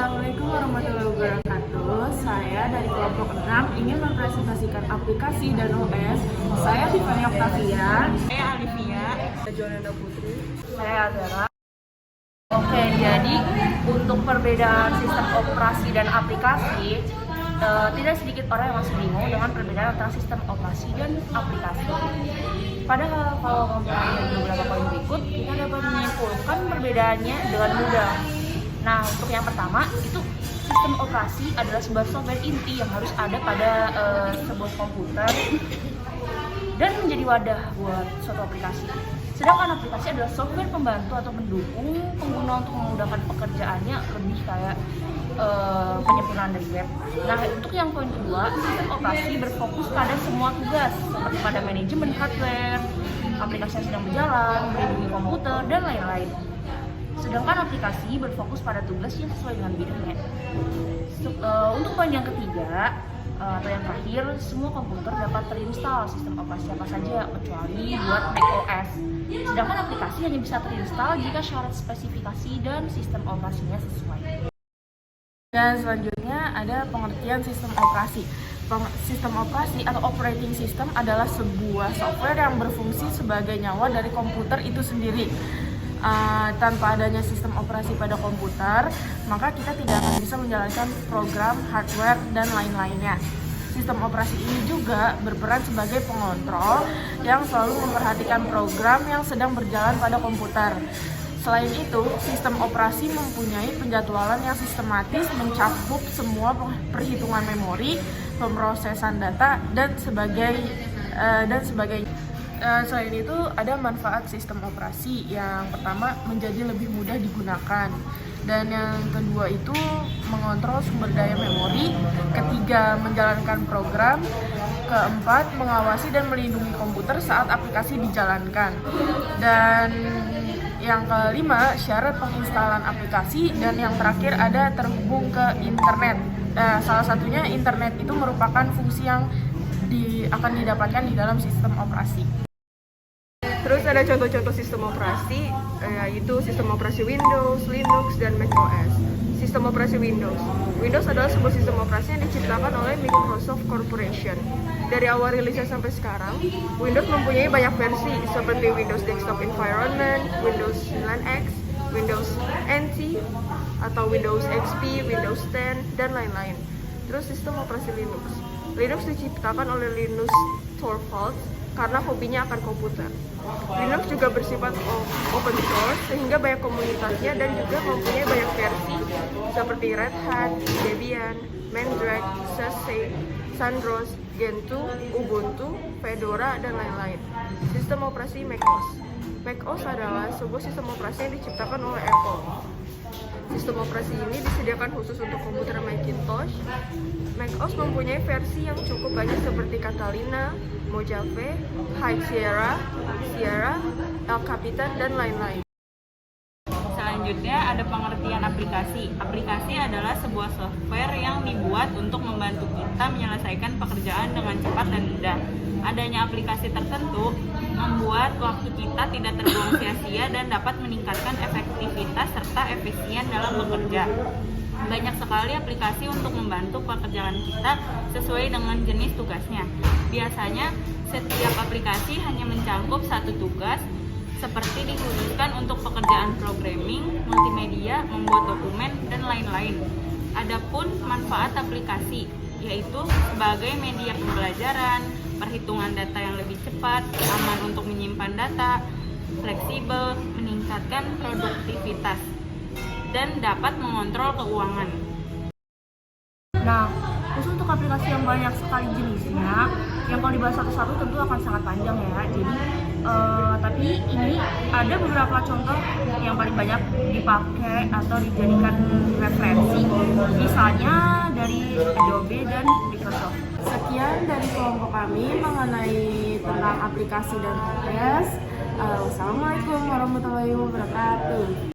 Assalamualaikum warahmatullahi wabarakatuh. Saya dari kelompok 6 ingin mempresentasikan aplikasi dan OS. Saya Tiffany Octavia. Saya Alivia. Saya Jonanda Putri. Saya Azara. Oke, jadi untuk perbedaan sistem operasi dan aplikasi, tidak sedikit orang yang masih bingung dengan perbedaan antara sistem operasi dan aplikasi. Padahal kalau mempelajari beberapa poin berikut, kita dapat menyimpulkan perbedaannya dengan mudah. Nah, untuk yang pertama, itu sistem operasi adalah sebuah software inti yang harus ada pada sebuah komputer dan menjadi wadah buat suatu aplikasi. Sedangkan aplikasi adalah software pembantu atau pendukung pengguna untuk memudahkan pekerjaannya, lebih kayak penyempurnaan dari web. Nah, untuk yang poin kedua, sistem operasi berfokus pada semua tugas seperti pada manajemen hardware, aplikasi yang sedang berjalan, melindungi komputer, dan lain-lain. Sedangkan aplikasi berfokus pada tugas yang sesuai dengan bidangnya. Untuk poin yang ketiga atau yang terakhir, semua komputer dapat terinstall sistem operasi apa saja kecuali buat macOS. Sedangkan aplikasi hanya bisa terinstall jika syarat spesifikasi dan sistem operasinya sesuai. Dan selanjutnya ada pengertian sistem operasi. Sistem operasi atau operating system adalah sebuah software yang berfungsi sebagai nyawa dari komputer itu sendiri. Tanpa adanya sistem operasi pada komputer, maka kita tidak akan bisa menjalankan program, hardware, dan lain-lainnya. Sistem operasi ini juga berperan sebagai pengontrol yang selalu memperhatikan program yang sedang berjalan pada komputer. Selain itu, sistem operasi mempunyai penjadwalan yang sistematis mencakup semua perhitungan memori, pemrosesan data, dan sebagainya. Selain itu, ada manfaat sistem operasi. Yang pertama, menjadi lebih mudah digunakan. Dan yang kedua itu mengontrol sumber daya memori. Ketiga, menjalankan program. Keempat, mengawasi dan melindungi komputer saat aplikasi dijalankan. Dan yang kelima, syarat penginstalan aplikasi. Dan yang terakhir ada terhubung ke internet. Nah, salah satunya internet itu merupakan fungsi yang akan didapatkan di dalam sistem operasi. Terus ada contoh-contoh sistem operasi, yaitu sistem operasi Windows, Linux, dan macOS. Sistem operasi Windows. Windows adalah sebuah sistem operasi yang diciptakan oleh Microsoft Corporation. Dari awal rilisnya sampai sekarang, Windows mempunyai banyak versi seperti Windows Desktop Environment, Windows 9X, Windows NT, atau Windows XP, Windows 10, dan lain-lain. Terus sistem operasi Linux. Linux diciptakan oleh Linus Torvalds karena hobinya akan komputer. Linux juga bersifat open source sehingga banyak komunitasnya dan juga mempunyai banyak versi seperti Red Hat, Debian, Mandrake, SUSE, Sunrise, Gentoo, Ubuntu, Fedora, dan lain-lain. Sistem operasi macOS. macOS adalah sebuah sistem operasi yang diciptakan oleh Apple. Sistem operasi ini disediakan khusus untuk komputer Macintosh. macOS mempunyai versi yang cukup banyak seperti Catalina, Mojave, High Sierra, El Capitan, dan lain-lain. Selanjutnya ada pengertian aplikasi. Aplikasi adalah sebuah software yang dibuat untuk membantu kita menyelesaikan pekerjaan dengan cepat dan mudah. Adanya aplikasi tertentu membuat waktu kita tidak terbuang sia-sia dan dapat meningkatkan efektivitas serta efisien dalam bekerja. Banyak sekali aplikasi untuk membantu pekerjaan kita sesuai dengan jenis tugasnya. Biasanya setiap aplikasi hanya mencakup satu tugas, seperti dikhususkan untuk pekerjaan programming, multimedia, membuat dokumen, dan lain-lain. Adapun manfaat aplikasi, yaitu sebagai media pembelajaran, perhitungan data yang lebih cepat, aman untuk menyimpan data, fleksibel, meningkatkan produktivitas, dan dapat mengontrol keuangan. Nah, khusus untuk aplikasi yang banyak sekali jenisnya, yang kalau dibahas satu-satu tentu akan sangat panjang ya. Jadi, tapi ini ada beberapa contoh yang paling banyak dipakai atau dijadikan referensi. Misalnya dari Adobe dan Microsoft. Sekian dari kelompok kami mengenai tentang aplikasi dan OS. Wassalamualaikum warahmatullahi wabarakatuh.